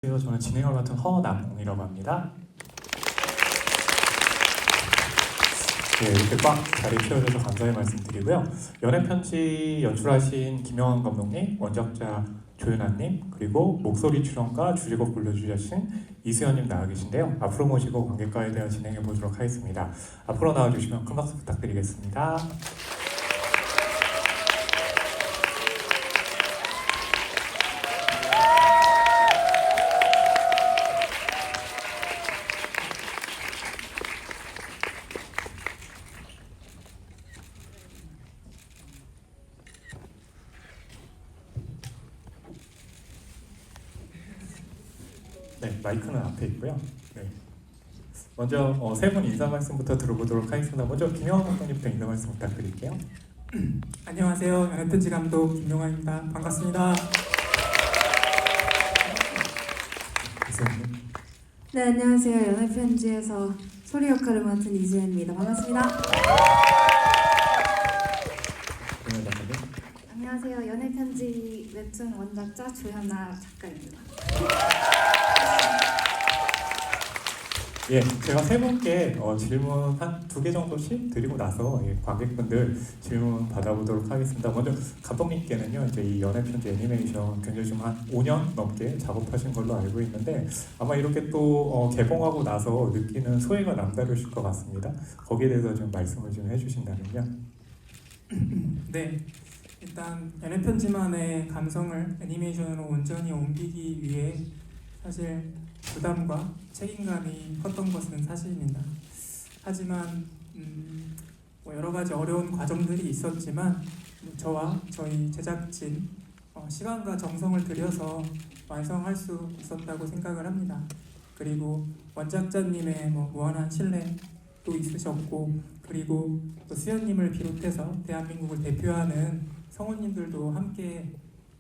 안녕하세요. 저는 진행을 맡은 허남홍이라고 합니다. 네, 이렇게 꽉 자리 채워줘서 감사의 말씀드리고요. 연애편지 연출하신 김영환 감독님, 원작자 조윤아님, 그리고 목소리 출연과 주제곡 불러주신 이수연님 나와 계신데요. 앞으로 모시고 관객과에 대한 진행해 보도록 하겠습니다. 앞으로 나와주시면 큰 박수 부탁드리겠습니다. 네, 마이크는 앞에 있고요. 네. 먼저 세 분 인사 말씀부터 들어보도록 하겠습니다. 먼저 김영환 감독님부터 인사 말씀 부탁드릴게요. 안녕하세요. 연애편지 감독 김용환입니다. 반갑습니다. 이수연님. 네, 안녕하세요. 연애편지에서 소리 역할을 맡은 이수연입니다. 반갑습니다. 김영환 작가님. 안녕하세요. 연애편지 웹툰 원작자 조현아 작가입니다. 예, 제가 세 분께 질문 한 2개 정도씩 드리고 나서 관객분들 질문 받아보도록 하겠습니다. 먼저 감독님께는요, 이제 이 연애편지 애니메이션 굉장히 좀 한 5년 넘게 작업하신 걸로 알고 있는데 아마 이렇게 또 개봉하고 나서 느끼는 소회가 남다르실 것 같습니다. 거기에 대해서 좀 말씀을 좀 해주신다면요. 네, 일단 연애편지만의 감성을 애니메이션으로 온전히 옮기기 위해 사실 부담과 책임감이 컸던 것은 사실입니다. 하지만 뭐 여러 가지 어려운 과정들이 있었지만 저와 저희 제작진 시간과 정성을 들여서 완성할 수 있었다고 생각을 합니다. 그리고 원작자님의 무한한 신뢰도 있으셨고, 그리고 또 수연님을 비롯해서 대한민국을 대표하는 성우님들도 함께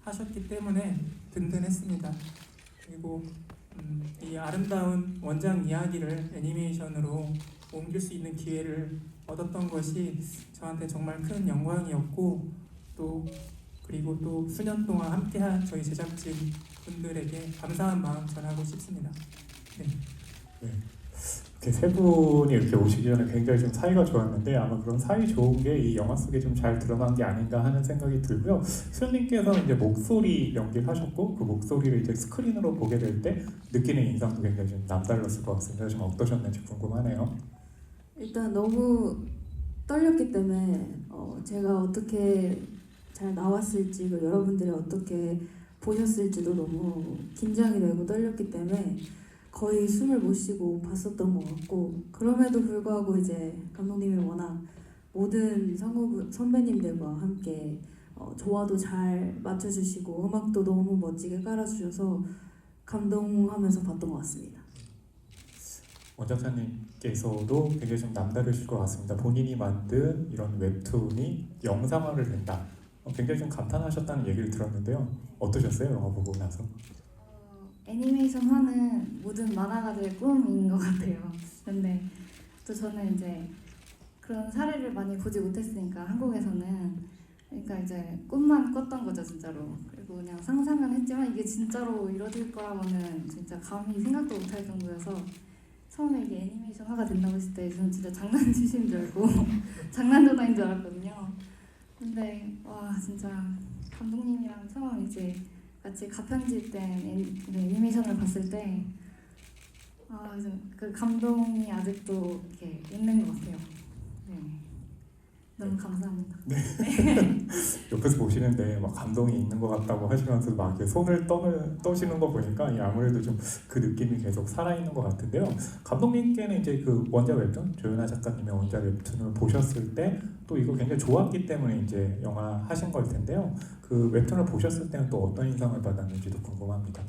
하셨기 때문에 든든했습니다. 그리고 이 아름다운 원작 이야기를 애니메이션으로 옮길 수 있는 기회를 얻었던 것이 저한테 정말 큰 영광이었고, 그리고 또 수년 동안 함께한 저희 제작진 분들에게 감사한 마음 전하고 싶습니다. 네. 이렇게 세 분이 이렇게 오시기 전에 굉장히 좀 사이가 좋았는데 아마 그런 사이 좋은 게 이 영화 속에 좀 잘 드러난 게 아닌가 하는 생각이 들고요. 수연님께서는 이제 목소리 연기를 하셨고 그 목소리를 이제 스크린으로 보게 될 때 느끼는 인상도 굉장히 좀 남달랐을 것 같습니다. 좀 어떠셨는지 궁금하네요. 일단 너무 떨렸기 때문에 제가 어떻게 잘 나왔을지, 여러분들이 어떻게 보셨을지도 너무 긴장이 되고 떨렸기 때문에 거의 숨을 못 쉬고 봤었던 것 같고, 그럼에도 불구하고 이제 감독님이 워낙 모든 선배님들과 함께 조화도 잘 맞춰주시고 음악도 너무 멋지게 깔아주셔서 감동하면서 봤던 것 같습니다. 원작자님께서도 굉장히 좀 남다르실 것 같습니다. 본인이 만든 이런 웹툰이 영상화를 된다. 굉장히 좀 감탄하셨다는 얘기를 들었는데요. 어떠셨어요? 영화 보고 나서? 애니메이션화는 모든 만화가들의 꿈인 것 같아요. 근데 또 저는 이제 그런 사례를 많이 보지 못했으니까 한국에서는, 그러니까 이제 꿈만 꿨던 거죠 진짜로. 그리고 그냥 상상은 했지만 이게 진짜로 이루어질 거라고는 진짜 감히 생각도 못할 정도여서 처음에 이게 애니메이션화가 된다고 했을 때 저는 진짜 장난치신 줄 알고 장난 전화인 줄 알았거든요. 근데 와, 진짜 감독님이랑 처음 이제 같이 가편집된 애니메이션을 봤을 때 그 감동이 아직도 이렇게 있는 것 같아요. 네. 너무 감사합니다. 옆에서 보시는데 막 감동이 있는 것 같다고 하시면서 막 이렇게 손을 떠시는 거 보니까 아무래도 좀 그 느낌이 계속 살아있는 것 같은데요. 감독님께는 이제 그 원작 웹툰 조연아 작가님의 원작 웹툰을 보셨을 때 또 이거 굉장히 좋았기 때문에 이제 영화 하신 걸 텐데요. 그 웹툰을 보셨을 때는 또 어떤 인상을 받았는지도 궁금합니다.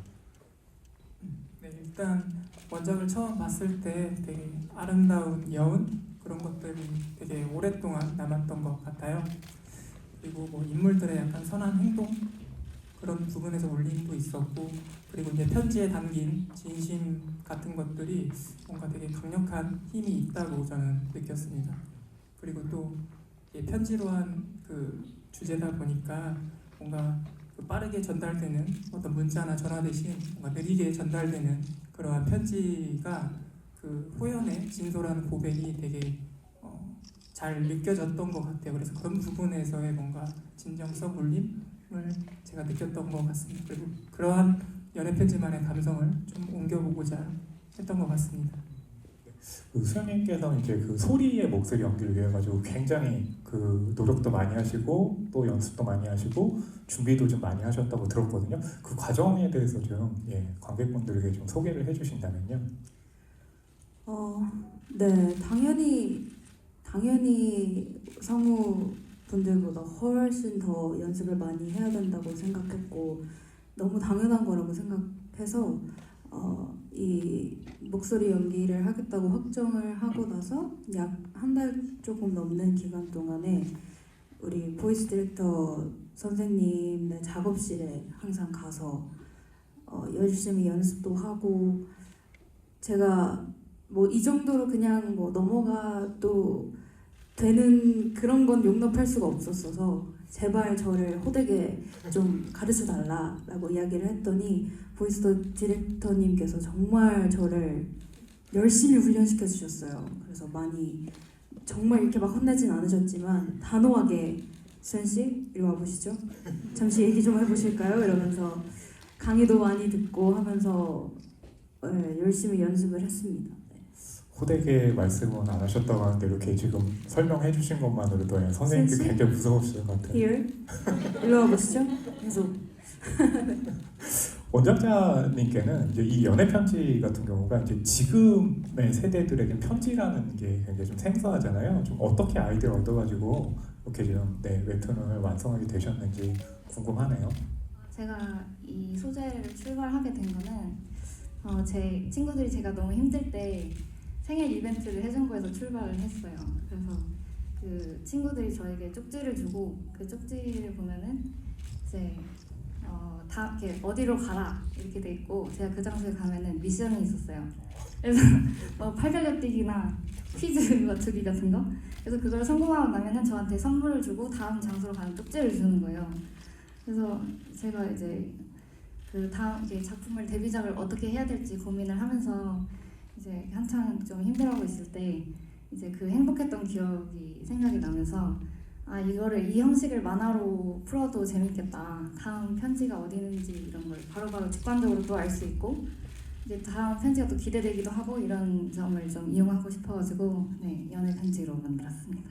네, 일단 원작을 처음 봤을 때 되게 아름다운 여운 그런 것들이 되게 오랫동안 남았던 것 같아요. 그리고 인물들의 약간 선한 행동 그런 부분에서 울림도 있었고, 그리고 이제 편지에 담긴 진심 같은 것들이 뭔가 되게 강력한 힘이 있다고 저는 느꼈습니다. 그리고 또 편지로 한 그 주제다 보니까 뭔가 그 그 빠르게 전달되는 어떤 문자나 전화 대신 뭔가 느리게 전달되는 그러한 편지가 그 호연의 진솔한 고백이 되게 잘 느껴졌던 것 같아요. 그래서 그런 부분에서의 뭔가 진정성, 울림을 제가 느꼈던 것 같습니다. 그리고 그러한 연애 편지만의 감성을 좀 옮겨보고자 했던 것 같습니다. 그 수영님께서는 이제 그 소리의 목소리 연기를 위해 가지고 굉장히 그 노력도 많이 하시고 또 연습도 많이 하시고 준비도 좀 많이 하셨다고 들었거든요. 그 과정에 대해서 좀 관객분들에게 좀 소개를 해주신다면요. 네, 당연히 성우 분들보다 훨씬 더 연습을 많이 해야 된다고 생각했고 너무 당연한 거라고 생각해서 이 목소리 연기를 하겠다고 확정을 하고 나서 약 한 달 조금 넘는 기간 동안에 우리 보이스 디렉터 선생님의 작업실에 항상 가서 열심히 연습도 하고 제가 뭐 이 정도로 그냥 뭐 넘어가도 되는 그런 건 용납할 수가 없었어서 제발 저를 호되게 좀 가르쳐 달라라고 이야기를 했더니 보이스 디렉터님께서 정말 저를 열심히 훈련시켜 주셨어요. 그래서 많이 정말 이렇게 막 혼내진 않으셨지만 단호하게 수현 씨 이리 와 보시죠. 잠시 얘기 좀 해보실까요? 이러면서 강의도 많이 듣고 하면서 열심히 연습을 했습니다. 호되게 말씀은 안 하셨다고 하는데 이렇게 지금 설명해 주신 것만으로도 선생님께 선생님? 굉장히 무서우실 것 같아요. Here, 일로 와 보시죠. 계속 원작자님께는 이제 이 연애 편지 같은 경우가 이제 지금의 세대들에게 편지라는 게 굉장히 좀 생소하잖아요. 좀 어떻게 아이디어를 얻어가지고 이렇게 좀 웹툰을 완성하게 되셨는지 궁금하네요. 제가 이 소재를 출발하게 된 거는 제 친구들이 제가 너무 힘들 때 생일 이벤트를 해준 거에서 출발을 했어요. 그래서 그 친구들이 저에게 쪽지를 주고 그 쪽지를 보면은 이제 다 이렇게 어디로 가라 이렇게 돼 있고 제가 그 장소에 가면은 미션이 있었어요. 그래서 뭐 팔달려 뛰기나 퀴즈 맞추기 같은 거. 그래서 그걸 성공하고 나면은 저한테 선물을 주고 다음 장소로 가는 쪽지를 주는 거예요. 그래서 제가 이제 그 다음 이제 작품을 데뷔작을 어떻게 해야 될지 고민을 하면서 이제 한창 좀 힘들어하고 있을 때 이제 그 행복했던 기억이 생각이 나면서 이거를 이 형식을 만화로 풀어도 재밌겠다. 다음 편지가 어디 있는지 이런 걸 바로바로 직관적으로 또 알 수 있고 이제 다음 편지가 또 기대되기도 하고 이런 점을 좀 이용하고 싶어가지고 연애 편지로 만들었습니다.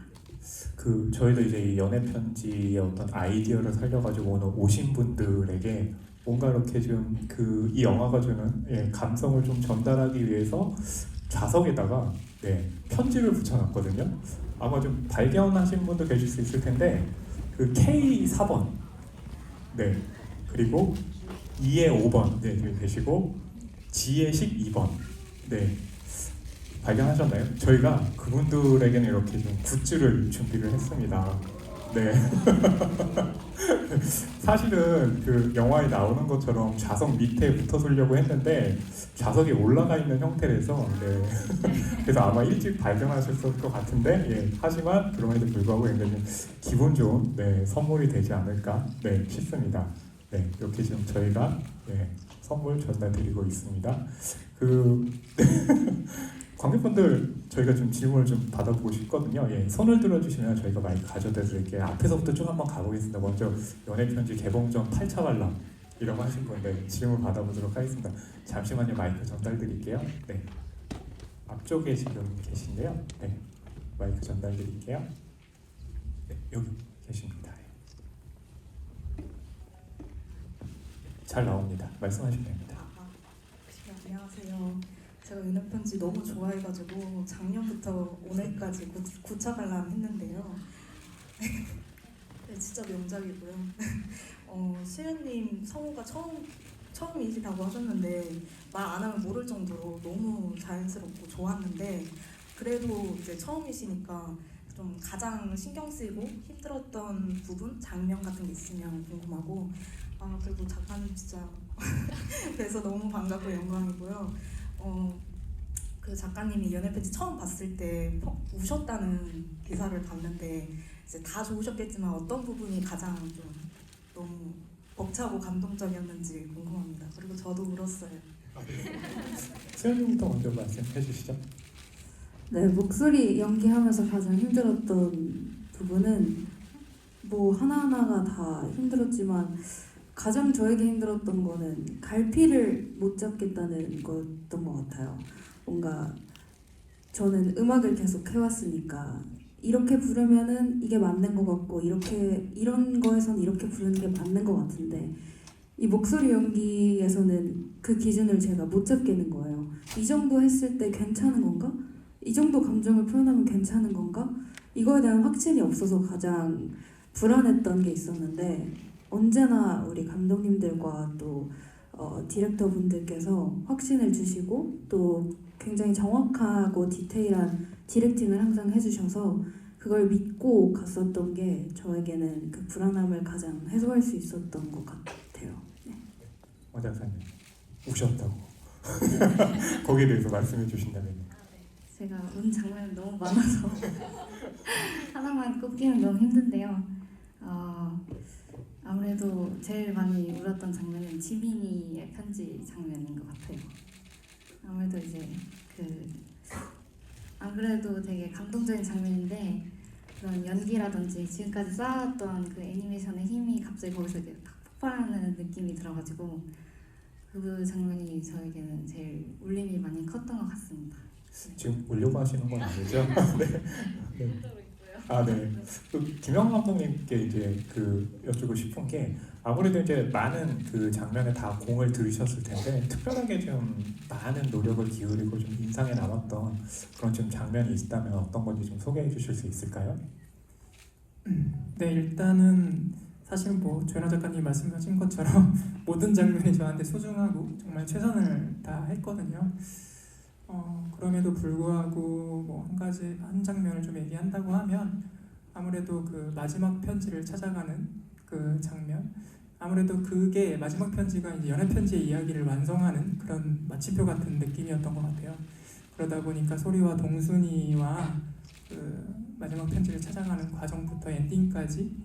그 저희도 이제 이 연애 편지의 어떤 아이디어를 살려가지고 오늘 오신 분들에게 뭔가 이렇게 좀 그 이 영화가 주는 감성을 좀 전달하기 위해서 좌석에다가 편지를 붙여놨거든요. 아마 좀 발견하신 분도 계실 수 있을 텐데 그 K 4번 그리고 2의 5번 여기 계시고 G의 12번 발견하셨나요? 저희가 그분들에게는 이렇게 좀 굿즈를 준비를 했습니다. 사실은 그 영화에 나오는 것처럼 좌석 밑에 붙어 쓰려고 했는데 좌석이 올라가 있는 형태라서 그래서 아마 일찍 발견하셨을 것 같은데 하지만 그럼에도 불구하고 굉장히 기분 좋은 선물이 되지 않을까 싶습니다. 이렇게 지금 저희가 선물 전달드리고 있습니다. 그 관객분들 저희가 좀 질문을 좀 받아보고 싶거든요. 손을 들어주시면 저희가 마이크 가져다 드릴게요. 앞에서부터 쭉 한번 가보겠습니다. 먼저 연애편지 개봉전 8차 관람 이라고 하신 건데 질문 받아보도록 하겠습니다. 잠시만요. 마이크 전달 드릴게요. 앞쪽에 지금 계신데요. 마이크 전달 드릴게요. 여기 계십니다. 잘 나옵니다. 말씀하시면 됩니다. 안녕하세요. 제가 연애편지 너무 좋아해가지고 작년부터 오늘까지 9차 관람했는데요. 진짜 명작이고요. 수현님 성우가 처음이시다고 하셨는데 말 안 하면 모를 정도로 너무 자연스럽고 좋았는데 그래도 이제 처음이시니까 좀 가장 신경 쓰이고 힘들었던 부분, 장면 같은 게 있으면 궁금하고 그리고 작가님 진짜 그래서 너무 반갑고 영광이고요. 그 작가님이 연애편지 처음 봤을 때 우셨다는 기사를 봤는데 이제 다 좋으셨겠지만 어떤 부분이 가장 좀 너무 벅차고 감동적이었는지 궁금합니다. 그리고 저도 울었어요. 수현님부터 먼저 말씀해 주시죠. 네, 목소리 연기하면서 가장 힘들었던 부분은 뭐 하나하나가 다 힘들었지만 가장 저에게 힘들었던 거는 갈피를 못 잡겠다는 거였던 것 같아요. 뭔가 저는 음악을 계속 해왔으니까 이렇게 부르면은 이게 맞는 것 같고 이렇게 이런 거에선 이렇게 부르는 게 맞는 것 같은데 이 목소리 연기에서는 그 기준을 제가 못 잡겠는 거예요. 이 정도 했을 때 괜찮은 건가? 이 정도 감정을 표현하면 괜찮은 건가? 이거에 대한 확신이 없어서 가장 불안했던 게 있었는데 언제나 우리 감독님들과 또 디렉터 분들께서 확신을 주시고 또 굉장히 정확하고 디테일한 디렉팅을 항상 해주셔서 그걸 믿고 갔었던 게 저에게는 그 불안함을 가장 해소할 수 있었던 것 같아요. 원 작가님 우셨다고 거기에 대해서 말씀해 주신다면. 제가 운 장면이 너무 많아서 하나만 꼽기는 너무 힘든데요. 아무래도 제일 많이 울었던 장면은 지민이의 편지 장면인 것 같아요. 아무래도 이제 안 그래도 되게 감동적인 장면인데 그런 연기라든지 지금까지 쌓아왔던 그 애니메이션의 힘이 갑자기 거기서 이제 탁 폭발하는 느낌이 들어가지고 그 장면이 저에게는 제일 울림이 많이 컸던 것 같습니다. 지금 울려고 하시는 건 아니죠? 네. 네. 아, 네. 또 김영 감독님께 이제 여쭈고 싶은 게 아무래도 이제 많은 그 장면에 다 공을 들이셨을 텐데 특별하게 좀 많은 노력을 기울이고 좀 인상에 남았던 그런 좀 장면이 있다면 어떤 건지 좀 소개해 주실 수 있을까요? 네, 일단은 사실 뭐 조연아 작가님 말씀하신 것처럼 모든 장면이 저한테 소중하고 정말 최선을 다했거든요. 그럼에도 불구하고 뭐 한 장면을 좀 얘기한다고 하면 아무래도 그 마지막 편지를 찾아가는 그 장면, 아무래도 그게 마지막 편지가 이제 연애 편지의 이야기를 완성하는 그런 마침표 같은 느낌이었던 것 같아요. 그러다 보니까 소리와 동순이와 그 마지막 편지를 찾아가는 과정부터 엔딩까지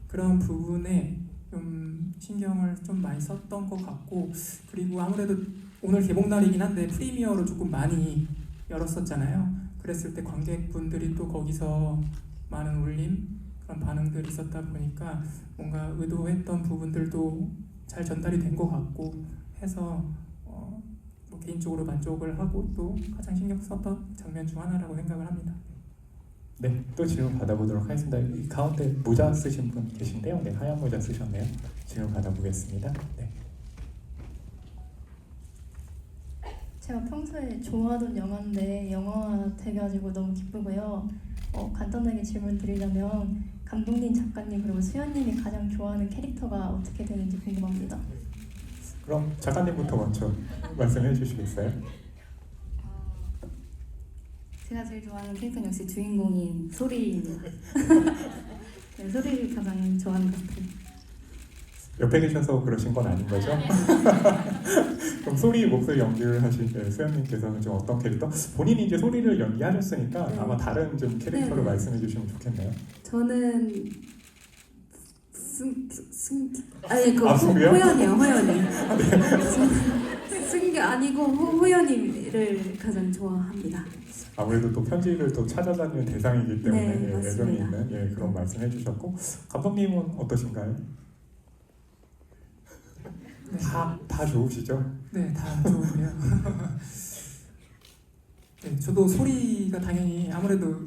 그런 부분에 좀 신경을 좀 많이 썼던 것 같고, 그리고 아무래도 오늘 개봉 날이긴 한데 프리미어로 조금 많이 열었었잖아요. 그랬을 때 관객분들이 또 거기서 많은 울림, 그런 반응들이 있었다 보니까 뭔가 의도했던 부분들도 잘 전달이 된 것 같고 해서 뭐 개인적으로 만족을 하고 또 가장 신경 썼던 장면 중 하나라고 생각을 합니다. 네, 또 질문 받아보도록 하겠습니다. 이 가운데 모자 쓰신 분 계신데요. 네, 하얀 모자 쓰셨네요. 질문 받아보겠습니다. 네. 제가 평소에 좋아하던 영화인데 영화가 돼가지고 너무 기쁘고요. 간단하게 질문 드리자면 감독님, 작가님 그리고 수연님이 가장 좋아하는 캐릭터가 어떻게 되는지 궁금합니다. 그럼 작가님부터 먼저 말씀해 주시겠어요? 제가 제일 좋아하는 캐릭터는 역시 주인공인 소리입니다. 네, 소리를 가장 좋아하는 것 같아요. 옆에 계셔서 그러신 건 아닌 거죠? 그럼 소리 목소리 연기를 하신 수연님께서는 좀 어떤 캐릭터? 본인이 이제 소리를 연기하셨으니까 네. 아마 다른 좀 캐릭터를 네. 말씀해 주시면 좋겠네요. 저는 승규요? 호연이요. 승규 아니고 호연이를 가장 좋아합니다. 아무래도 또 편지를 또 찾아다니는 대상이기 때문에 네, 애정이 맞습니다. 있는 그런 말씀해 주셨고, 감독님은 어떠신가요? 다 좋으시죠? 네, 다 좋은데요. 네, 저도 소리가 당연히 아무래도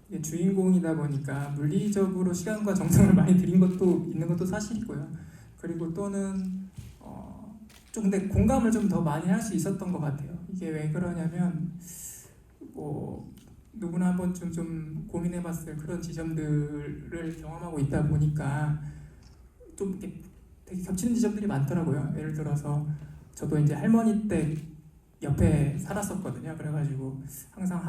이게 주인공이다 보니까 물리적으로 시간과 정성을 많이 들인 것도 있는 것도 사실이고요. 그리고 또는 좀 근데 공감을 좀 더 많이 할 수 있었던 것 같아요. 이게 왜 그러냐면 뭐 누구나 한 번쯤 좀 고민해봤을 그런 지점들을 경험하고 있다 보니까 좀 이렇게 되게 겹치는 지점들이 많더라고요. 예를 들어서 저도 이제 할머니 댁 옆에 살았었거든요. 그래가지고 항상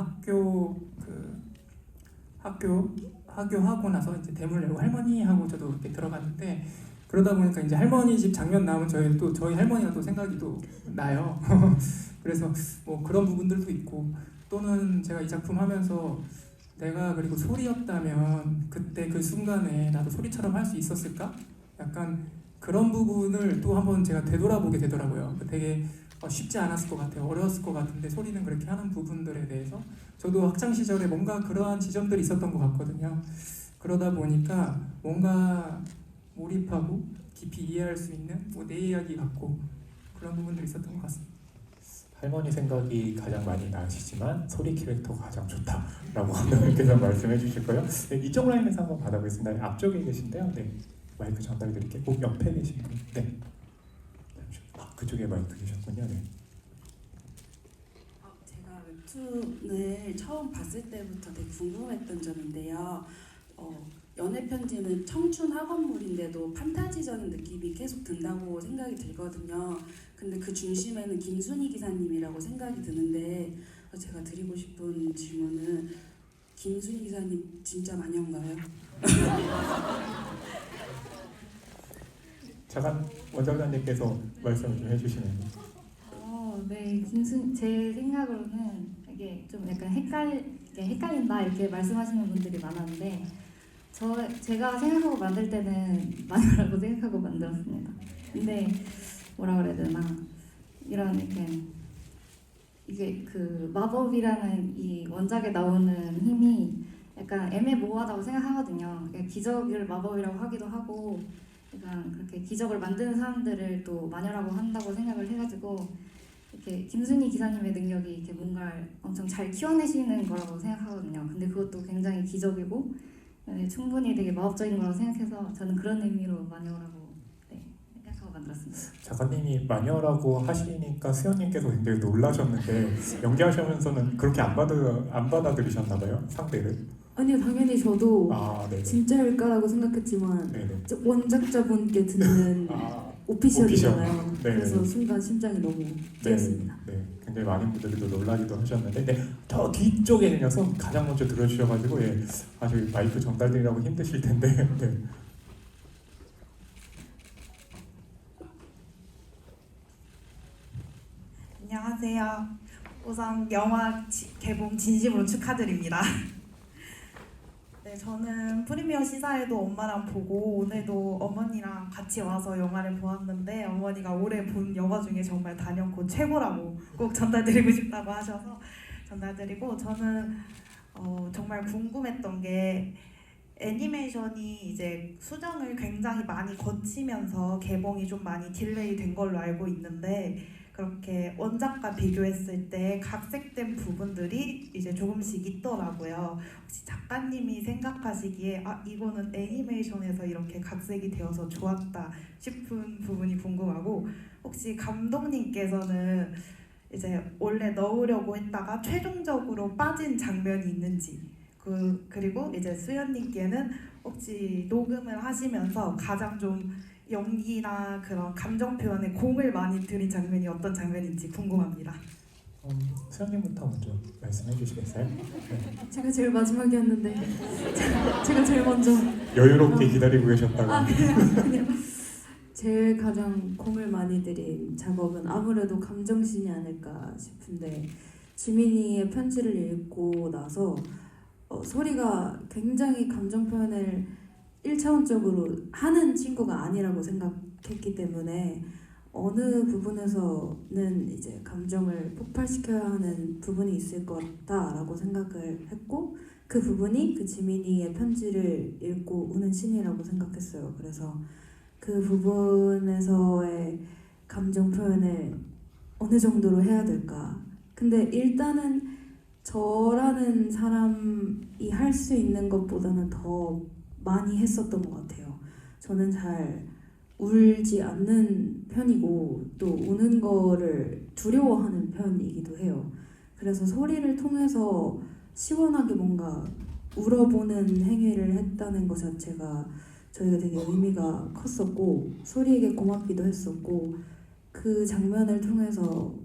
하교하고 나서 이제 대문을 열고 할머니 하고 저도 이렇게 들어갔는데, 그러다 보니까 이제 할머니 집 장면 나오면 저희 할머니가 또 생각이 또 나요. 그래서 뭐 그런 부분들도 있고, 또는 제가 이 작품 하면서 내가 그리고 소리였다면 그때 그 순간에 나도 소리처럼 할 수 있었을까? 약간 그런 부분을 또 한번 제가 되돌아보게 되더라고요. 되게 쉽지 않았을 것 같아요. 어려웠을 것 같은데 소리는 그렇게 하는 부분들에 대해서 저도 학창 시절에 뭔가 그러한 지점들이 있었던 것 같거든요. 그러다 보니까 뭔가 몰입하고 깊이 이해할 수 있는 내 이야기 같고 그런 부분들이 있었던 것 같습니다. 할머니 생각이 가장 많이 나시지만 소리 캐릭터가 가장 좋다라고 감독님께서 말씀해 주실 거예요. 네, 이쪽 라인에서 한번 받아보겠습니다. 앞쪽에 계신데요. 네, 마이크 전달드릴게요. 꼭 옆에 계신 분. 네. 그쪽에 마이크 계셨군요. 네. 제가 웹툰을 처음 봤을 때부터 되게 궁금했던 점인데요. 연애편지는 청춘 학원물인데도 판타지적인 느낌이 계속 든다고 생각이 들거든요. 근데 그 중심에는 김순희 기사님이라고 생각이 드는데 제가 드리고 싶은 질문은 김순희 기사님 진짜 마녀인가요? 잠깐 원장님께서 말씀을 좀 해주시면. 네, 제 생각으로는 이게 좀 약간 헷갈린다 이렇게 말씀하시는 분들이 많았는데 제가 생각하고 만들 때는 마녀라고 생각하고 만들었습니다. 근데 뭐라 그래야 되나 이런 이게 그 마법이라는 이 원작에 나오는 힘이 약간 애매모호하다고 생각하거든요. 기적을 마법이라고 하기도 하고 약간 그렇게 기적을 만드는 사람들을 또 마녀라고 한다고 생각을 해가지고 이렇게 김순희 기사님의 능력이 이렇게 뭔가를 엄청 잘 키워내시는 거라고 생각하거든요. 근데 그것도 굉장히 기적이고 충분히 되게 마법적인 거라고 생각해서 저는 그런 의미로 마녀라고 생각하고 만들었습니다. 작가님이 마녀라고 하시니까 수연님께서 굉장히 놀라셨는데 연기하시면서는 그렇게 안 받아들이셨나 봐요, 상대를. 아니요, 당연히 저도 네네. 진짜일까라고 생각했지만 네네. 원작자분께 듣는 오피셜이잖아요. 오피셜. 네. 그래서 순간 심장이 너무 뛰었습니다. 네, 굉장히 많은 분들이 또 놀라기도 하셨는데, 네, 저 뒤쪽에 계셔서 가장 먼저 들어주셔가지고, 예, 아주 마이크 전달드리라고 힘드실 텐데, 네. 안녕하세요. 우선 영화 개봉 진심으로 축하드립니다. 네, 저는 프리미어 시사회도 엄마랑 보고 오늘도 어머니랑 같이 와서 영화를 보았는데 어머니가 올해 본 영화 중에 정말 단연코 최고라고 꼭 전달드리고 싶다고 하셔서 전달드리고 저는 정말 궁금했던 게 애니메이션이 이제 수정을 굉장히 많이 거치면서 개봉이 좀 많이 딜레이 된 걸로 알고 있는데 그렇게 원작과 비교했을 때 각색된 부분들이 이제 조금씩 있더라고요. 혹시 작가님이 생각하시기에 이거는 애니메이션에서 이렇게 각색이 되어서 좋았다 싶은 부분이 궁금하고 혹시 감독님께서는 이제 원래 넣으려고 했다가 최종적으로 빠진 장면이 있는지 그리고 이제 수연님께는 혹시 녹음을 하시면서 가장 좀 연기나 그런 감정 표현에 공을 많이 들인 장면이 어떤 장면인지 궁금합니다. 수연님부터 먼저 말씀해 주시겠어요? 네. 제가 제일 마지막이었는데 제가 제일 먼저 여유롭게 기다리고 계셨다고. 아니요. 제일 가장 공을 많이 들인 작업은 아무래도 감정신이 아닐까 싶은데 지민이의 편지를 읽고 나서 소리가 굉장히 감정 표현을 1차원적으로 하는 친구가 아니라고 생각했기 때문에 어느 부분에서는 이제 감정을 폭발시켜야 하는 부분이 있을 것 같다라고 생각을 했고 그 부분이 그 지민이의 편지를 읽고 우는 신이라고 생각했어요. 그래서 그 부분에서의 감정 표현을 어느 정도로 해야 될까? 근데 일단은 저라는 사람이 할 수 있는 것보다는 더 많이 했었던 것 같아요. 저는 잘 울지 않는 편이고 또 우는 거를 두려워하는 편이기도 해요. 그래서 소리를 통해서 시원하게 뭔가 울어보는 행위를 했다는 것 자체가 저희가 되게 의미가 컸었고 소리에게 고맙기도 했었고 그 장면을 통해서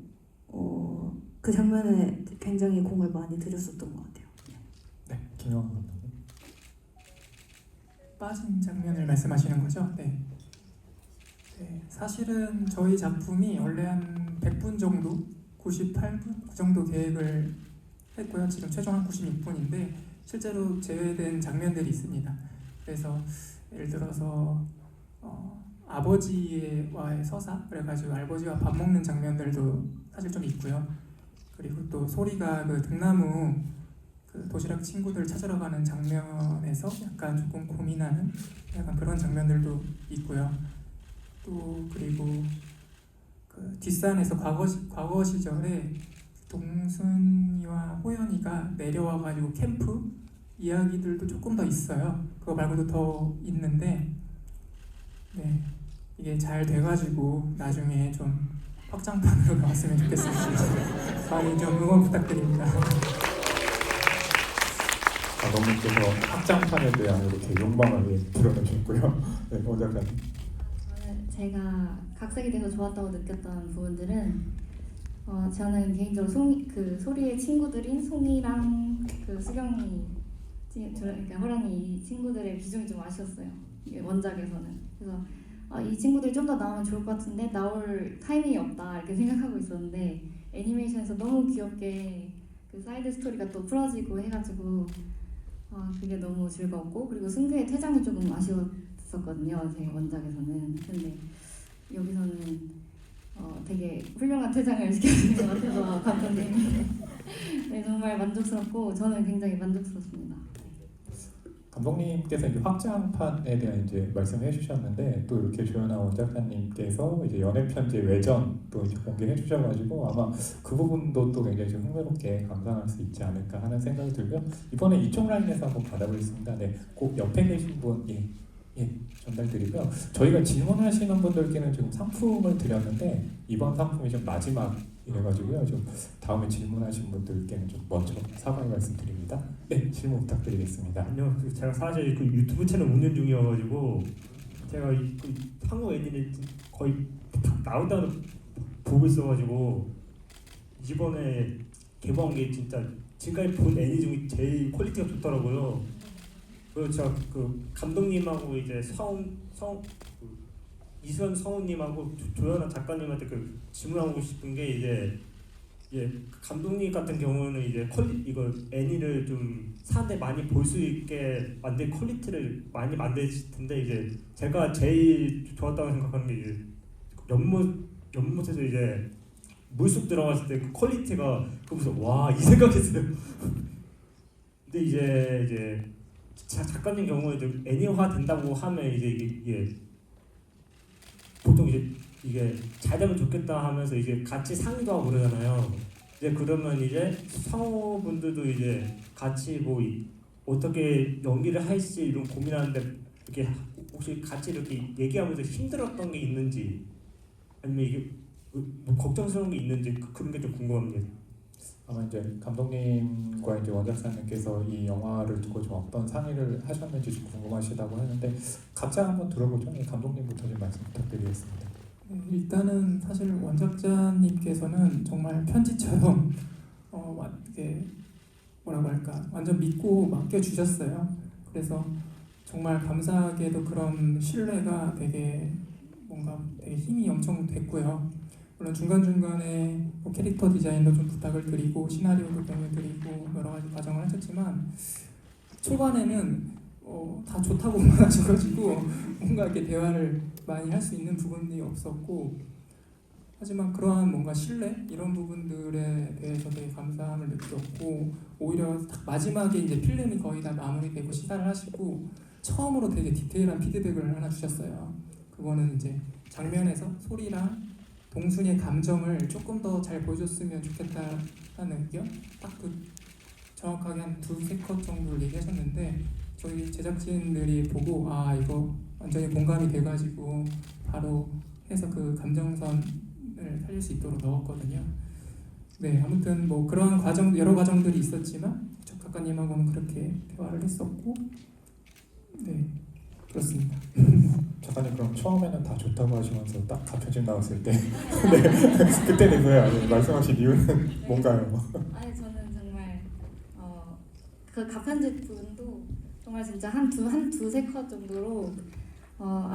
그 장면에 굉장히 공을 많이 들였었던 것 같아요. 네, 김영환 감독님. 빠진 장면을 말씀하시는 거죠? 네. 네, 사실은 저희 작품이 원래 한 100분 정도, 98분 그 정도 계획을 했고요. 지금 최종 한 96분인데 실제로 제외된 장면들이 있습니다. 그래서 예를 들어서 아버지와의 서사 그래가지고 아버지와 밥 먹는 장면들도 사실 좀 있고요. 그리고 또 소리가 그 등나무 그 도시락 친구들 찾으러 가는 장면에서 약간 조금 고민하는 약간 그런 장면들도 있고요. 또 그리고 그 뒷산에서 과거 시절에 동순이와 호연이가 내려와가지고 캠프 이야기들도 조금 더 있어요. 그거 말고도 더 있는데, 네, 이게 잘 돼가지고 나중에 좀 확장판으로 나왔으면 좋겠습니다. 많이 좀 응원 부탁드립니다. 감독님께서 확장판에 대한 이렇게 욕망을 드러내셨고요. 네, 원작가님. 저는 제가 각색이 돼서 좋았다고 느꼈던 부분들은 저는 개인적으로 그 소리의 친구들인 송이랑 그 수경이 그러니까 호랑이 이 친구들의 비중이 좀 아쉬웠어요. 이게 원작에서는. 그래서 이 친구들이 좀 더 나오면 좋을 것 같은데 나올 타이밍이 없다 이렇게 생각하고 있었는데 애니메이션에서 너무 귀엽게 그 사이드 스토리가 또 풀어지고 해가지고 그게 너무 즐거웠고 그리고 승규의 퇴장이 조금 아쉬웠었거든요. 제 원작에서는. 근데 여기서는 되게 훌륭한 퇴장을 시켜주는 것 같아서 감독님이 네, 정말 만족스럽고 저는 굉장히 만족스럽습니다. 감독님께서 이제 확장판에 대한 이제 말씀해 주셨는데 또 이렇게 조연아 원작가님께서 이제 연애 편지의 외전 또 이제 공개해 주셔가지고 아마 그 부분도 또 굉장히 좀 흥미롭게 감상할 수 있지 않을까 하는 생각이 들고요. 이번에 이쪽 라인에서 한번 받아보겠습니다. 네, 꼭 옆에 계신 분 전달드리고요. 저희가 질문하시는 분들께는 지금 상품을 드렸는데 이번 상품이 좀 마지막 이래가지고요. 좀 다음에 질문하신 분들께는 좀 먼저 사과의 말씀드립니다. 네, 질문 부탁드리겠습니다. 아니요, 제가 사실 그 유튜브 채널 운영 중이어가지고 제가 그 한국 애니를 거의 다 나온다는 보고 있어가지고 이번에 개봉한 게 진짜 지금까지 본 애니 중에 제일 퀄리티가 좋더라고요. 그리고 제가 그 감독님하고 이제 이수연 성우님하고 조연아 작가님한테 그 질문하고 싶은 게 이제 감독님 같은 경우는 이제 이거 애니를 좀 사람들 많이 볼 수 있게 만들 퀄리티를 많이 만드실 텐데 이제 제가 제일 좋았다고 생각하는 게 이제 연못에서 이제 물속 들어갔을 때 그 퀄리티가 그래서 와 이 생각했어요. 근데 이제 작가님 경우에도 애니화 된다고 하면 이제 이게 보통 이게 잘 되면 좋겠다 하면서 이제 같이 상의도 하고 그러잖아요. 이제 그러면 이제 성우분들도 이제 같이 뭐 어떻게 연기를 할지 이런 고민하는데 이렇게 혹시 같이 이렇게 얘기하면서 힘들었던 게 있는지 아니면 이게 뭐 걱정스러운 게 있는지 그런 게 좀 궁금합니다. 아마 이제 감독님과 이제 원작사님께서 이 영화를 두고 좀 어떤 상의를 하셨는지 좀 궁금하시다고 하는데 각자 한번 들어보죠. 감독님부터 좀 말씀 부탁드리겠습니다. 일단은 사실 원작자님께서는 정말 편지처럼 이게 뭐라고 할까 완전 믿고 맡겨주셨어요. 그래서 정말 감사하게도 그런 신뢰가 되게 힘이 엄청 됐고요. 물론 중간중간에 뭐 캐릭터 디자인도 좀 부탁을 드리고 시나리오도 공유드리고 여러 가지 과정을 하셨지만 초반에는 다 좋다고만 하셔가지고 뭔가 이렇게 대화를 많이 할 수 있는 부분이 없었고 하지만 그러한 뭔가 신뢰 이런 부분들에 대해서 되게 감사함을 느꼈고 오히려 딱 마지막에 이제 필름이 거의 다 마무리되고 시사를 하시고 처음으로 되게 디테일한 피드백을 하나 주셨어요. 그거는 이제 장면에서 소리랑 동순이의 감정을 조금 더 잘 보여줬으면 좋겠다는 의견 딱 그 정확하게 한 2-3컷 정도를 얘기하셨는데 저희 제작진들이 보고 이거 완전히 공감이 돼가지고 바로 해서 그 감정선을 살릴 수 있도록 넣었거든요. 네, 아무튼 뭐 그런 여러 과정들이 있었지만 저 작가님하고는 그렇게 대화를 했었고 네, 그렇습니다. 작가님 그럼 처음에는 다 좋다고 하시면서 딱 가편집 나왔을 때 네, 그때는 왜 말씀하신 이유는 뭔가요? 아니 저는 정말 그 가편집 부분도 정말 진짜 한 두세 컷 정도로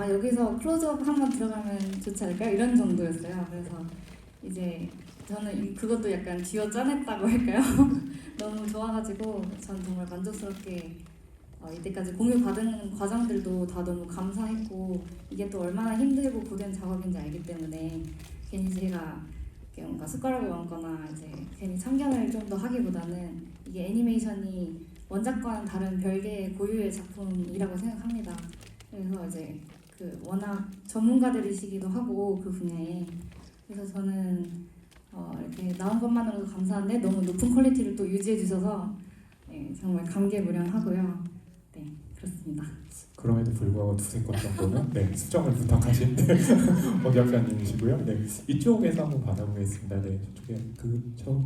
여기서 클로즈업 한번 들어가면 좋지 않을까 이런 정도였어요. 그래서 이제 저는 그것도 약간 쥐어 짜냈다고 할까요? 너무 좋아가지고 전 정말 만족스럽게 이때까지 공유 받은 과정들도 다 너무 감사했고 이게 또 얼마나 힘들고 고된 작업인지 알기 때문에 괜히 제가 이렇게 뭔가 숟가락을 얹거나 이제 괜히 참견을 좀 더 하기보다는 이게 애니메이션이 원작과는 다른 별개의 고유의 작품이라고 생각합니다. 그래서 이제 그 워낙 전문가들이시기도 하고 그 분야에 그래서 저는 이렇게 나온 것만으로도 감사한데 너무 높은 퀄리티를 또 유지해 주셔서 네, 정말 감개무량하고요. 네, 그렇습니다. 그럼에도 불구하고 두세 건 정도는 네, 수정을 부탁하신 원작가님이시고요. 네, 이쪽에서 한번 받아보겠습니다. 네, 저쪽에 저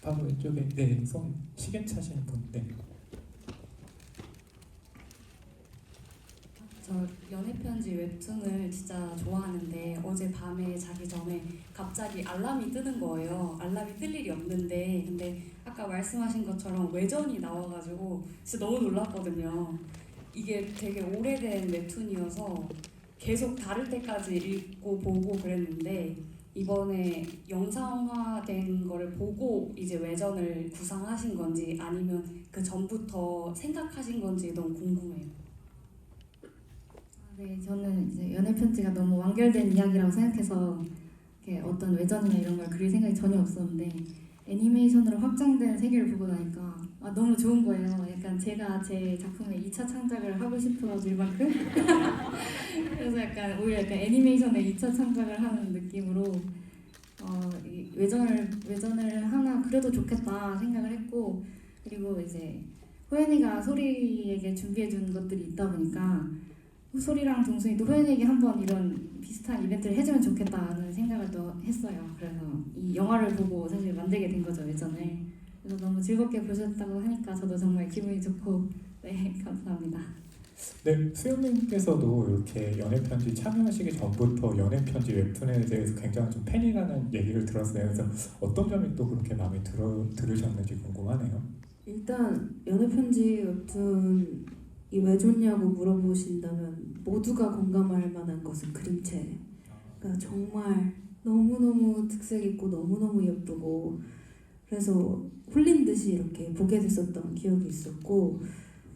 바로 이쪽에 네, 손 시계 차시는 분. 네. 저 연애편지 웹툰을 진짜 좋아하는데 어제 밤에 자기 전에 갑자기 알람이 뜨는 거예요. 알람이 뜰 일이 없는데 근데 아까 말씀하신 것처럼 외전이 나와가지고 진짜 너무 놀랐거든요. 이게 되게 오래된 웹툰이어서 계속 다를 때까지 읽고 보고 그랬는데 이번에 영상화된 거를 보고 이제 외전을 구상하신 건지 아니면 그 전부터 생각하신 건지 너무 궁금해요. 네, 저는 이제 연애 편지가 너무 완결된 이야기라고 생각해서 이렇게 어떤 외전이나 이런 걸 그릴 생각이 전혀 없었는데 애니메이션으로 확장된 세계를 보고 나니까 너무 좋은 거예요. 약간 제가 제 작품의 2차 창작을 하고 싶어가지고 이만큼 그래서 약간 오히려 약간 애니메이션의 2차 창작을 하는 느낌으로 이 외전을 하나 그래도 좋겠다 생각을 했고 그리고 이제 호연이가 소리에게 준비해준 것들이 있다 보니까 소리랑 동순이도 호연이에게 한번 이런 비슷한 이벤트를 해주면 좋겠다는 생각을 또 했어요. 그래서 이 영화를 보고 사실 만들게 된 거죠, 외전을. 그래서 너무 즐겁게 보셨다고 하니까 저도 정말 기분이 좋고 네, 감사합니다. 네, 수영님께서도 이렇게 연애편지 참여하시기 전부터 연애편지 웹툰에 대해서 굉장히 좀 팬이라는 얘기를 들었어요. 그래서 어떤 점이 또 그렇게 마음에 들으셨는지 궁금하네요. 일단 연애편지 웹툰 이 왜 좋냐고 물어보신다면 모두가 공감할 만한 것은 그림체. 그러니까 정말 너무너무 특색 있고 너무너무 예쁘고 그래서 홀린 듯이 이렇게 보게 됐었던 기억이 있었고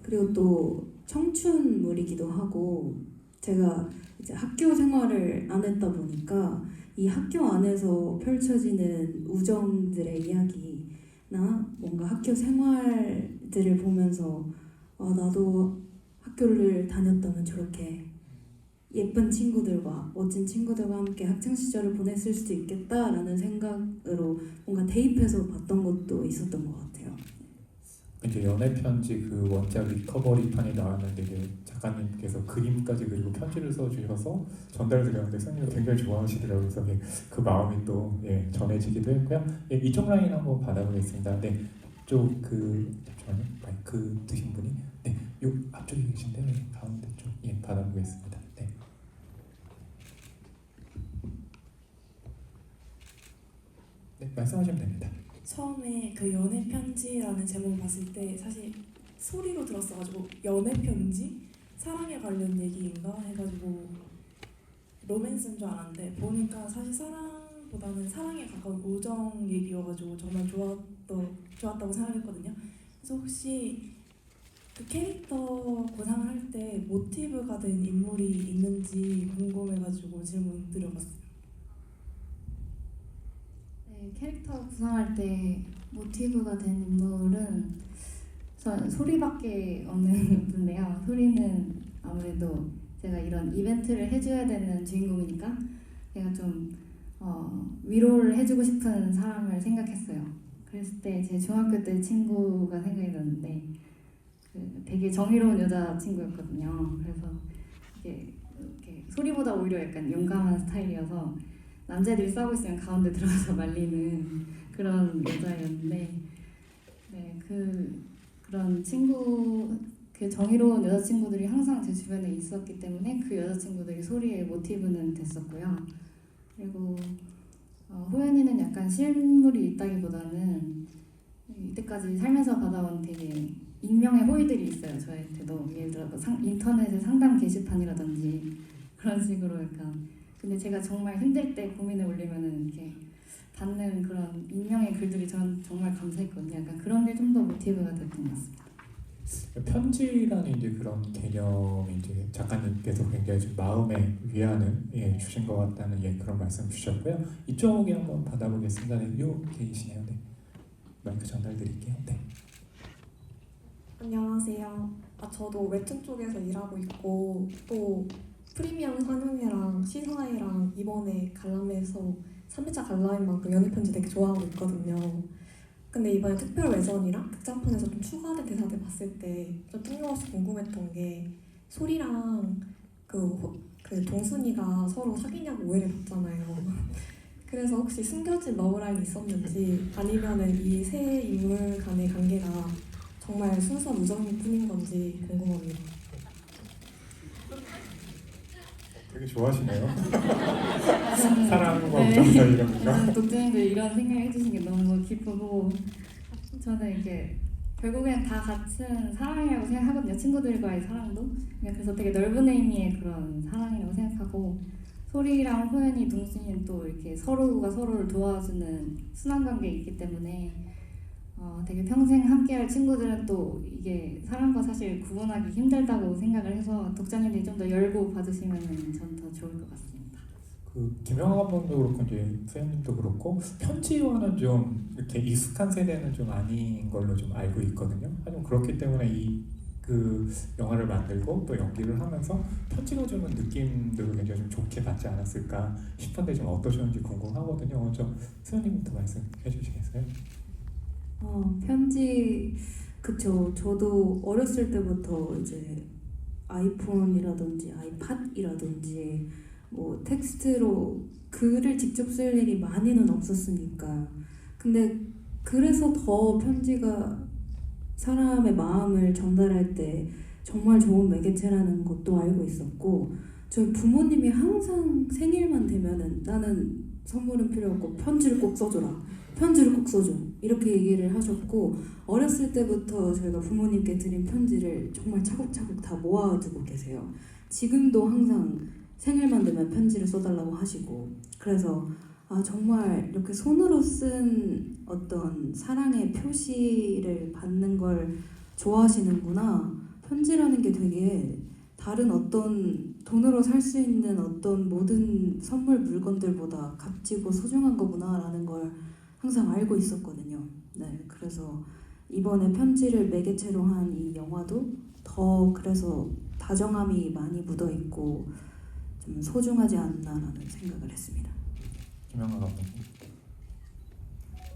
그리고 또 청춘물이기도 하고 제가 이제 학교 생활을 안 했다 보니까 이 학교 안에서 펼쳐지는 우정들의 이야기나 뭔가 학교 생활들을 보면서 나도 학교를 다녔다면 저렇게 예쁜 친구들과 멋진 친구들과 함께 학창 시절을 보냈을 수도 있겠다라는 생각으로 뭔가 대입해서 봤던 것도 있었던 것 같아요. 이제 연애편지 그 원작 리커버리판이 나왔는데 이제 작가님께서 그림까지 그리고 편지를 써주셔서 전달을 드렸는데 선생님이 굉장히 좋아하시더라고요. 그래서 그 마음이 또 전해지기도 했고요. 이쪽 라인 한번 받아보겠습니다. 네, 쪽 잠시만요. 마이크 드신 분이 요 앞쪽에 계신데 가운데 쪽 받아보겠습니다. 네. 네, 말씀하시면 됩니다. 처음에 그 연애 편지라는 제목을 봤을 때 사실 소리로 들었어가지고 연애 편지? 사랑에 관련 얘기인가 해가지고 로맨스인 줄 알았는데 보니까 사실 사랑보다는 사랑에 가까운 우정 얘기여가지고 정말 좋았다고 생각했거든요. 그래서 혹시 그 캐릭터 구상을 할 때 모티브가 된 인물이 있는지 궁금해가지고 질문 드려봤어요. 네, 캐릭터 구상할 때 모티브가 된 인물은 전 소리밖에 없는 분인데요. 소리는 아무래도 제가 이런 이벤트를 해줘야 되는 주인공이니까 제가 좀 위로를 해주고 싶은 사람을 생각했어요. 그랬을 때 제 중학교 때 친구가 생각이 났는데 되게 정의로운 여자친구였거든요. 그래서 이렇게 소리보다 오히려 약간 용감한 스타일이어서 남자들이 싸우고 있으면 가운데 들어가서 말리는 그런 여자였는데 네, 그런 친구 그 정의로운 여자친구들이 항상 제 주변에 있었기 때문에 그 여자친구들이 소리의 모티브는 됐었고요. 그리고 호연이는 약간 실물이 있다기보다는 이때까지 살면서 받아온 되게 익명의 호의들이 있어요. 저한테도 예를 들어 인터넷의 상담 게시판이라든지 그런 식으로 약간 근데 제가 정말 힘들 때 고민을 올리면은 이렇게 받는 그런 익명의 글들이 전 정말 감사했거든요. 약간 그런 게 좀 더 모티브가 됐던 것 같습니다. 편지라는 이제 그런 개념이 이제 작가님께서 굉장히 좀 마음의 위안을 주신 것 같다는 그런 말씀 주셨고요. 이쪽에 한번 받아보겠습니다. 네, 요 계시네요. 네. 마이크 전달드릴게요. 네. 안녕하세요. 저도 웹툰 쪽에서 일하고 있고 또 프리미엄 환영회랑 시사회랑 이번에 관람해서 3회차 관람인 만큼 연애편지 되게 좋아하고 있거든요. 근데 이번에 특별 외전이랑 극장판에서 좀 추가된 대사들 봤을 때 좀 뜬금없이 궁금했던 게 소리랑 그 동순이가 서로 사귀냐고 오해를 받잖아요. 그래서 혹시 숨겨진 러브라인이 있었는지 아니면은 이 세 인물 간의 관계가 정말 순수한 우정일 뿐인 건지 궁금합니다. 되게 좋아하시네요. 사랑과 우정 사이 이런 건가? 독자님들 이런 생각 해주신 게 너무 기쁘고 저는 이게 결국엔 다 같은 사랑이라고 생각하거든요. 친구들과의 사랑도. 그래서 되게 넓은 의미의 그런 사랑이라고 생각하고 소리랑 호연이, 동순이는 또 이렇게 서로가 서로를 도와주는 순환 관계에 있기 때문에 되게 평생 함께할 친구들은 또 이게 사랑과 사실 구분하기 힘들다고 생각을 해서 독자님들이 좀 더 열고 봐주시면 전 더 좋을 것 같습니다. 그 김영하 감독도 그렇고 이제 수현님도 그렇고 편지와는 좀 이렇게 익숙한 세대는 좀 아닌 걸로 좀 알고 있거든요. 하지만 그렇기 때문에 그 영화를 만들고 또 연기를 하면서 편지가 주는 느낌들을 굉장히 좀 좋게 받지 않았을까 싶은데 좀 어떠셨는지 궁금하거든요. 먼저 수현님부터 말씀해 주시겠어요? 편지 그쵸. 저도 어렸을 때부터 이제 아이폰이라든지 아이팟이라든지 뭐 텍스트로 글을 직접 쓸 일이 많이는 없었으니까. 근데 그래서 더 편지가 사람의 마음을 전달할 때 정말 좋은 매개체라는 것도 알고 있었고, 저희 부모님이 항상 생일만 되면은 나는 선물은 필요 없고 편지를 꼭 써줘라. 편지를 꼭 써줘. 이렇게 얘기를 하셨고, 어렸을 때부터 저희가 부모님께 드린 편지를 정말 차곡차곡 다 모아두고 계세요. 지금도 항상 생일만 되면 편지를 써달라고 하시고, 그래서 정말 이렇게 손으로 쓴 어떤 사랑의 표시를 받는 걸 좋아하시는구나. 편지라는 게 되게 다른 어떤 돈으로 살 수 있는 어떤 모든 선물 물건들보다 값지고 소중한 거구나라는 걸 항상 알고 있었거든요. 네, 그래서 이번에 편지를 매개체로 한 이 영화도 더 그래서 다정함이 많이 묻어 있고 좀 소중하지 않나라는 생각을 했습니다. 김영하 감독님.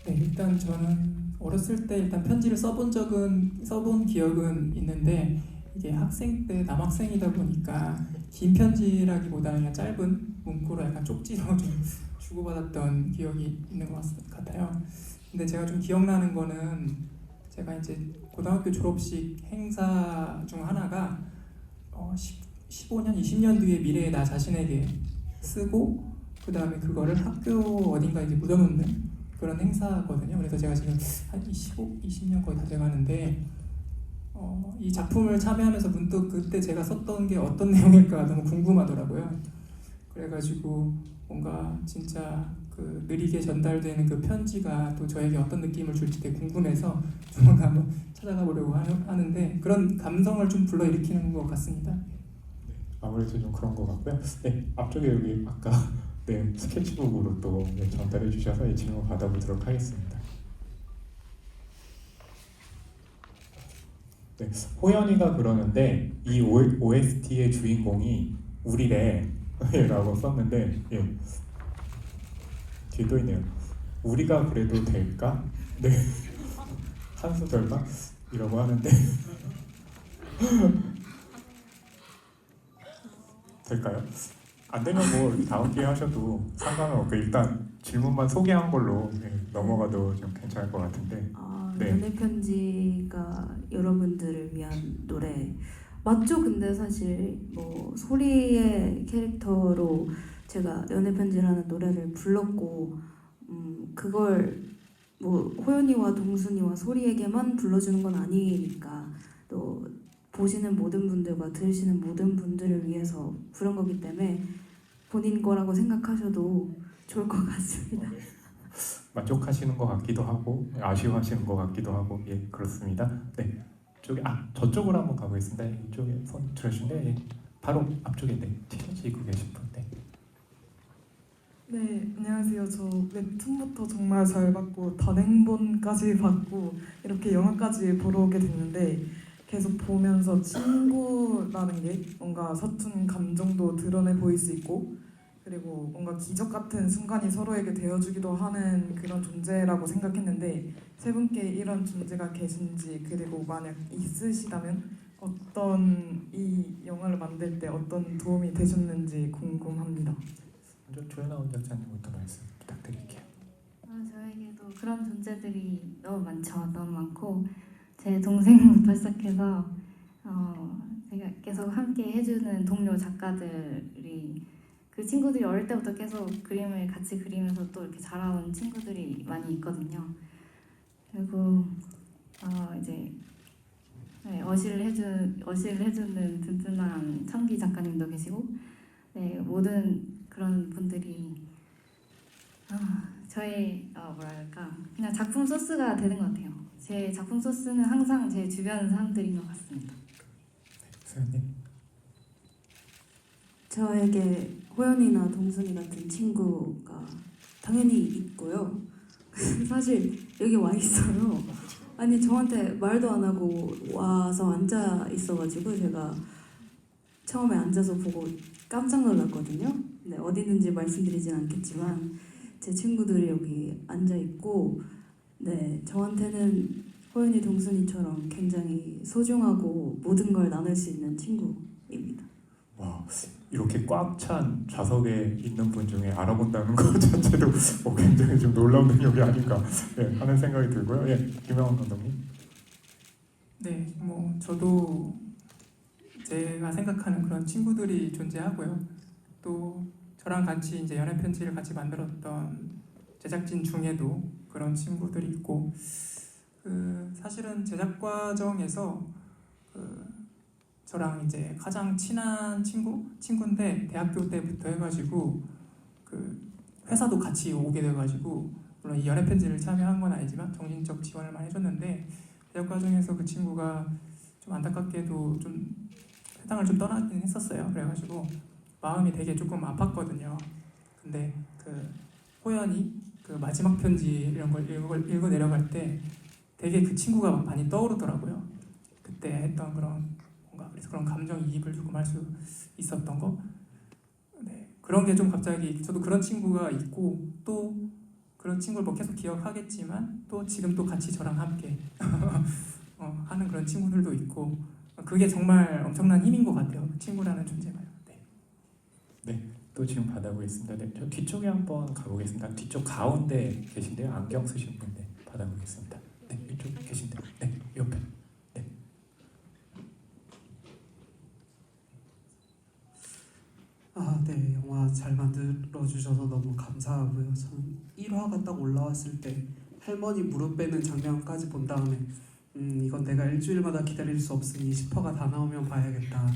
네, 일단 저는 어렸을 때 일단 편지를 써본 기억은 있는데 이게 학생 때 남학생이다 보니까 긴 편지라기보다는 그냥 짧은 문구로 약간 쪽지로 좀 주고받았던 기억이 있는 것 같아요. 근데 제가 좀 기억나는 거는 제가 이제 고등학교 졸업식 행사 중 하나가 15년, 20년 뒤의 미래의 나 자신에게 쓰고 그 다음에 그거를 학교 어딘가 이제 묻어놓는 그런 행사거든요. 그래서 제가 지금 한 20년 거의 다 돼가는데 이 작품을 참여하면서 문득 그때 제가 썼던 게 어떤 내용일까 너무 궁금하더라고요. 그래가지고 뭔가 진짜 그 느리게 전달되는 그 편지가 또 저에게 어떤 느낌을 줄지 되게 궁금해서 조만간 한번 찾아가 보려고 하는데 그런 감성을 좀 불러일으키는 것 같습니다. 아무래도 좀 그런 것 같고요. 네, 앞쪽에 여기 아까 스케치북으로 또 전달해 주셔서 이 질문 받아보도록 하겠습니다. 네, 호연이가 그러는데 이 OST의 주인공이 우리래 라고 썼는데 뒤에 또 있네요. 우리가 그래도 될까? 네, 한수 별마? 이라고 하는데 될까요? 안 되면 뭐 다음 기회에 하셔도 상관은 없고 일단 질문만 소개한 걸로 넘어가도 좀 괜찮을 것 같은데. 네. 연애 편지가 여러분들을 위한 노래 맞죠? 근데 사실 뭐 소리의 캐릭터로 제가 연애 편지라는 노래를 불렀고 그걸 뭐 호연이와 동순이와 소리에게만 불러주는 건 아니니까 또 보시는 모든 분들과 들으시는 모든 분들을 위해서 부른 거기 때문에 본인 거라고 생각하셔도 좋을 것 같습니다. 만족하시는 것 같기도 하고 아쉬워하시는 것 같기도 하고 그렇습니다. 네, 쪽에 저쪽으로 한번 가보겠습니다. 이쪽에 손 들어주신데 예. 바로 앞쪽에 티셔츠 입고 계신 분. 네. 네, 안녕하세요. 저 웹툰부터 정말 잘 봤고 단행본까지 봤고 이렇게 영화까지 보러 오게 됐는데 계속 보면서 친구라는 게 뭔가 서툰 감정도 드러내 보일 수 있고 그리고 뭔가 기적 같은 순간이 서로에게 되어주기도 하는 그런 존재라고 생각했는데 세 분께 이런 존재가 계신지 그리고 만약 있으시다면 이 영화를 만들 때 어떤 도움이 되셨는지 궁금합니다. 먼저 조연아 원작자님부터 말씀 부탁드릴게요. 저에게도 그런 존재들이 너무 많죠. 너무 많고 제 동생부터 시작해서 제가 계속 함께 해주는 동료 작가들이 그 친구들이 어릴 때부터 계속 그림을 같이 그리면서 또 이렇게 자라온 친구들이 많이 있거든요. 그리고 이제 어시를 해주는 든든한 청기 작가님도 계시고 모든 그런 분들이 저의 뭐랄까 그냥 작품 소스가 되는 것 같아요. 제 작품 소스는 항상 제 주변 사람들인 것 같습니다. 수현님. 저에게 호연이나 동순이 같은 친구가 당연히 있고요. 사실 여기 와 있어요. 아니 저한테 말도 안 하고 와서 앉아 있어가지고 제가 처음에 앉아서 보고 깜짝 놀랐거든요. 네, 어디 있는지 말씀드리진 않겠지만 제 친구들이 여기 앉아 있고, 네, 저한테는 호연이 동순이처럼 굉장히 소중하고 모든 걸 나눌 수 있는 친구입니다. 와, 이렇게 꽉 찬 좌석에 있는 분 중에 알아본다는 것 자체도 굉장히 좀 놀라운 능력이 아닌가 하는 생각이 들고요. 김영환 감독님. 네, 뭐 저도 제가 생각하는 그런 친구들이 존재하고요. 또 저랑 같이 이제 연애 편지를 같이 만들었던 제작진 중에도 그런 친구들이 있고, 사실은 제작 과정에서 저랑 이제 가장 친한 친구인데 대학교 때부터 해가지고 회사도 같이 오게 돼가지고 물론 이 연애 편지를 참여한 건 아니지만 정신적 지원을 많이 해줬는데 대학 과정에서 그 친구가 좀 안타깝게도 좀 세상을 좀 떠나긴 했었어요. 그래가지고 마음이 되게 조금 아팠거든요. 근데 호연이 마지막 편지 이런 걸 읽어 내려갈 때 되게 그 친구가 많이 떠오르더라고요. 그때 했던 그래서 그런 감정이입을 조금 할 수 있었던 거. 네, 그런 게 좀 갑자기 저도 그런 친구가 있고 또 그런 친구를 뭐 계속 기억하겠지만 또 지금 또 같이 저랑 함께 하는 그런 친구들도 있고 그게 정말 엄청난 힘인 것 같아요. 친구라는 존재가요. 네. 또 지금 받아보고 있습니다. 네, 저 뒤쪽에 한번 가보겠습니다. 뒤쪽 가운데 계신데요. 안경 쓰신 분 받아보겠습니다. 네, 이쪽 계신데요. 네, 옆에. 네. 네, 영화 잘 만들어 주셔서 너무 감사하고요. 저는 1화가 딱 올라왔을 때 할머니 무릎 빼는 장면까지 본 다음에 이건 내가 일주일마다 기다릴 수 없으니 10화가 다 나오면 봐야겠다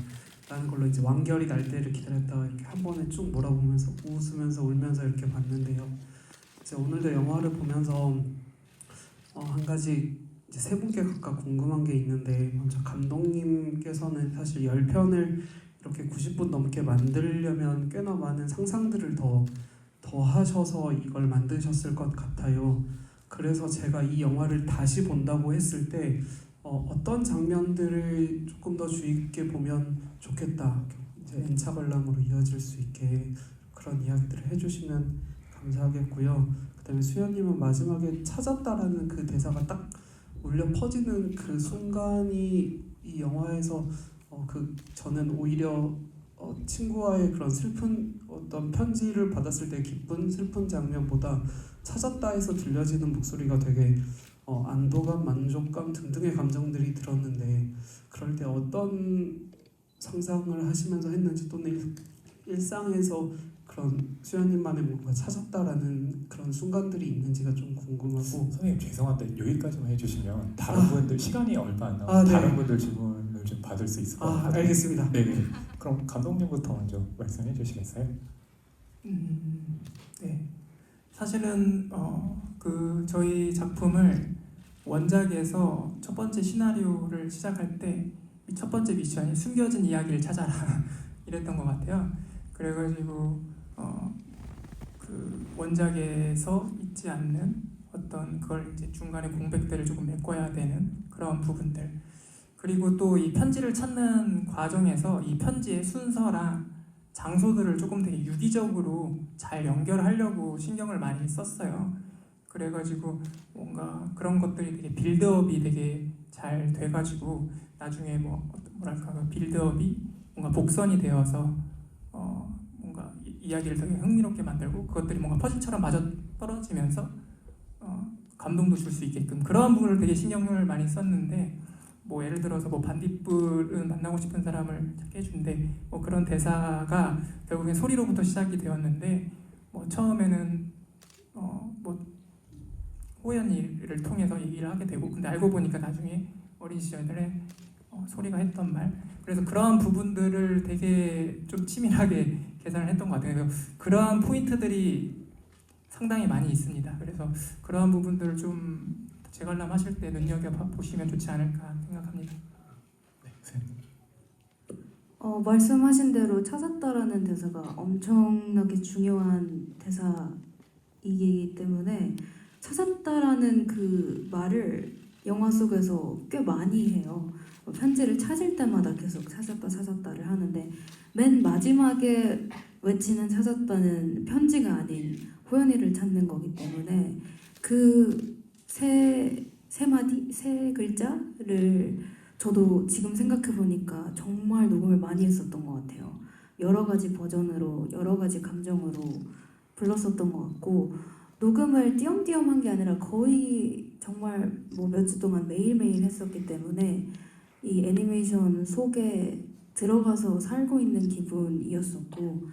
라는 걸로 이제 완결이 날 때를 기다렸다가 이렇게 한 번에 쭉 몰아보면서 웃으면서 울면서 이렇게 봤는데요. 이제 오늘도 영화를 보면서 한 가지 이제 세 분께 각각 궁금한 게 있는데, 먼저 감독님께서는 사실 10편을 이렇게 90분 넘게 만들려면 꽤나 많은 상상들을 더 하셔서 이걸 만드셨을 것 같아요. 그래서 제가 이 영화를 다시 본다고 했을 때 어떤 장면들을 조금 더 주의 깊게 보면 좋겠다, 이제 N차 관람으로 이어질 수 있게 그런 이야기들을 해주시면 감사하겠고요. 그다음에 수연님은 마지막에 찾았다라는 그 대사가 딱 울려 퍼지는 그 순간이 이 영화에서 저는 오히려 친구와의 그런 슬픈 어떤 편지를 받았을 때 기쁜 슬픈 장면보다 찾았다에서 들려지는 목소리가 되게 안도감, 만족감 등등의 감정들이 들었는데, 그럴 때 어떤 상상을 하시면서 했는지, 또는 일상에서 그런 수연님만의 뭔가 찾았다라는 그런 순간들이 있는지가 좀 궁금하고. 선생님 죄송한데 여기까지만 해주시면 다른 분들 시간이 얼마 안 남아서 네. 다른 분들 질문을 좀 받을 수 있을 것 같아요. 알겠습니다. 네. 그럼 감독님부터 먼저 말씀해 주시겠어요? 네. 사실은 저희 작품을 원작에서 첫 번째 시나리오를 시작할 때 첫 번째 미션이 숨겨진 이야기를 찾아라 이랬던 것 같아요. 그래가지고 그 원작에서 있지 않는 어떤 그걸 이제 중간에 공백들을 조금 메꿔야 되는 그런 부분들, 그리고 또 이 편지를 찾는 과정에서 이 편지의 순서랑 장소들을 조금 되게 유기적으로 잘 연결하려고 신경을 많이 썼어요. 그래가지고 뭔가 그런 것들이 되게 빌드업이 되게 잘 돼가지고 나중에 뭐랄까 그 빌드업이 뭔가 복선이 되어서 뭔가 이야기를 되게 흥미롭게 만들고 그것들이 뭔가 퍼즐처럼 맞아 떨어지면서 감동도 줄 수 있게끔 그러한 부분을 되게 신경을 많이 썼는데, 뭐 예를 들어서 뭐 반딧불은 만나고 싶은 사람을 찾게 해준대, 뭐 그런 대사가 결국엔 소리로부터 시작이 되었는데, 뭐 처음에는 뭐 호연이를 통해서 얘기를 하게 되고, 근데 알고 보니까 나중에 어린 시절에 소리가 했던 말, 그래서 그러한 부분들을 되게 좀 치밀하게 계산을 했던 것 같아요. 그래서 그러한 포인트들이 상당히 많이 있습니다. 그래서 그러한 부분들을 좀 재관람하실 때 눈여겨보시면 좋지 않을까 생각합니다. 말씀하신 대로 찾았다라는 대사가 엄청나게 중요한 대사이기 때문에 찾았다라는 그 말을 영화 속에서 꽤 많이 해요. 편지를 찾을 때마다 계속 찾았다를 하는데, 맨 마지막에 외치는 찾았다는 편지가 아닌 호연이를 찾는 거기 때문에 그 세 마디, 세 글자를 저도 지금 생각해 보니까 정말 녹음을 많이 했었던 것 같아요. 여러 가지 버전으로, 여러 가지 감정으로 불렀었던 것 같고, 녹음을 띄엄띄엄 한 게 아니라 거의 정말 뭐 몇 주 동안 매일매일 했었기 때문에 이 애니메이션 속에 들어가서 살고 있는 기분이었었고,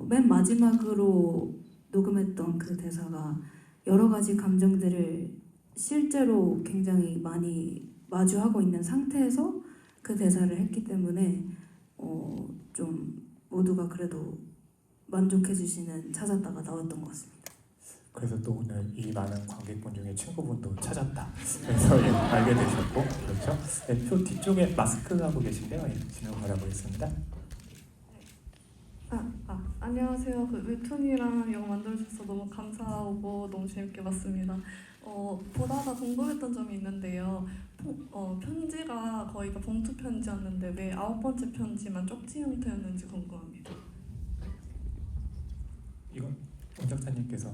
맨 마지막으로 녹음했던 그 대사가 여러 가지 감정들을 실제로 굉장히 많이 마주하고 있는 상태에서 그 대사를 했기 때문에 좀 모두가 그래도 만족해 주시는 찾았다가 나왔던 것 같습니다. 그래서 또 오늘 이 많은 관객분 중에 친구분도 찾았다. 그래서 예, 알게 되셨고, 그렇죠? 예, 표 뒤쪽에 마스크 하고 계신데요. 예, 진행 받아보겠습니다. 안녕하세요. 그 웹툰이랑 영화 만들어주셔서 너무 감사하고 너무 재밌게 봤습니다. 보다가 궁금했던 점이 있는데요. 편지가 거의가 봉투 편지였는데 왜 9번째 편지만 쪽지 형태였는지 궁금합니다. 이건 원 작가님께서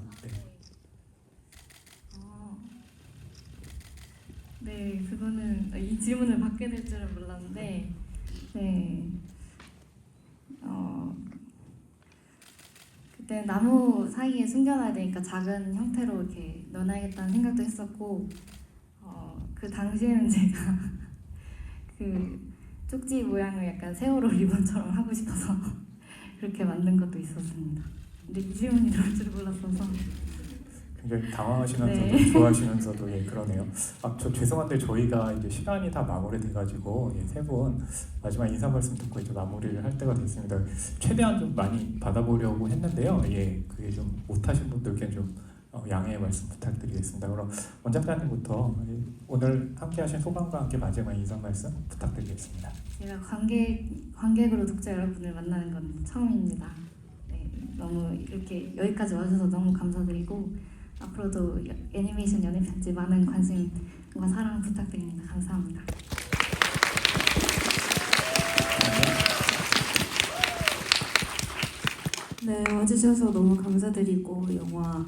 네, 그거는 이 질문을 받게 될 줄은 몰랐는데, 네, 그때 나무 사이에 숨겨놔야 되니까 작은 형태로 이렇게 넣어놔야겠다는 생각도 했었고, 그 당시에는 제가 그 쪽지 모양을 약간 세월호 리본처럼 하고 싶어서 그렇게 만든 것도 있었습니다. 근데 이 질문이 나올 줄 몰랐어서 굉장히 당황하시면서도 네. 좋아하시면서도 예, 그러네요. 저 죄송한데 저희가 이제 시간이 다 마무리돼가지고 예, 세 분 마지막 인사 말씀 듣고 이제 마무리를 할 때가 됐습니다. 최대한 좀 많이 받아보려고 했는데요. 예, 그게 좀 못하신 분들께 좀 양해의 말씀 부탁드리겠습니다. 그럼 원 작가님부터 오늘 함께하신 소감과 함께 마지막 인사 말씀 부탁드리겠습니다. 제가 관객으로 독자 여러분을 만나는 건 처음입니다. 네, 너무 이렇게 여기까지 와주셔서 너무 감사드리고, 앞으로도 애니메이션 연애 편지 많은 관심과 사랑 부탁드립니다. 감사합니다. 네, 와주셔서 너무 감사드리고, 영화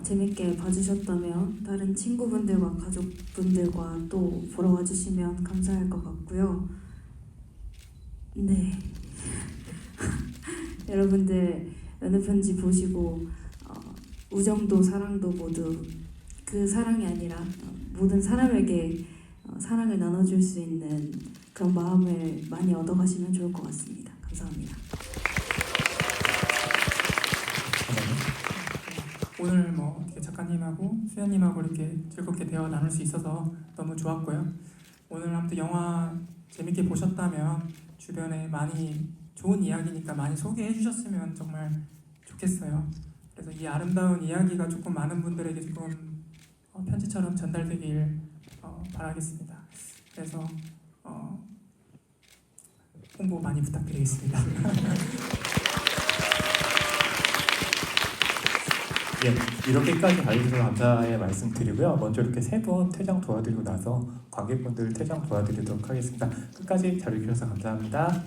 재밌게 봐주셨다면 다른 친구분들과 가족분들과 또 보러 와주시면 감사할 것 같고요. 네. 여러분들 연애편지 보시고 우정도 사랑도 모두 그 사랑이 아니라 모든 사람에게 사랑을 나눠줄 수 있는 그런 마음을 많이 얻어가시면 좋을 것 같습니다. 감사합니다. 오늘 뭐 이렇게 작가님하고 수연님하고 이렇게 즐겁게 대화 나눌 수 있어서 너무 좋았고요. 오늘 아무튼 영화 재밌게 보셨다면 주변에 많이 좋은 이야기니까 많이 소개해 주셨으면 정말 좋겠어요. 그래서 이 아름다운 이야기가 조금 많은 분들에게 조금 편지처럼 전달되길 바라겠습니다. 그래서 홍보 많이 부탁드리겠습니다. 예, 이렇게까지 봐주셔서 감사의 말씀드리고요. 먼저 이렇게 세 분 퇴장 도와드리고 나서 관객분들 퇴장 도와드리도록 하겠습니다. 끝까지 잘 해주셔서 감사합니다.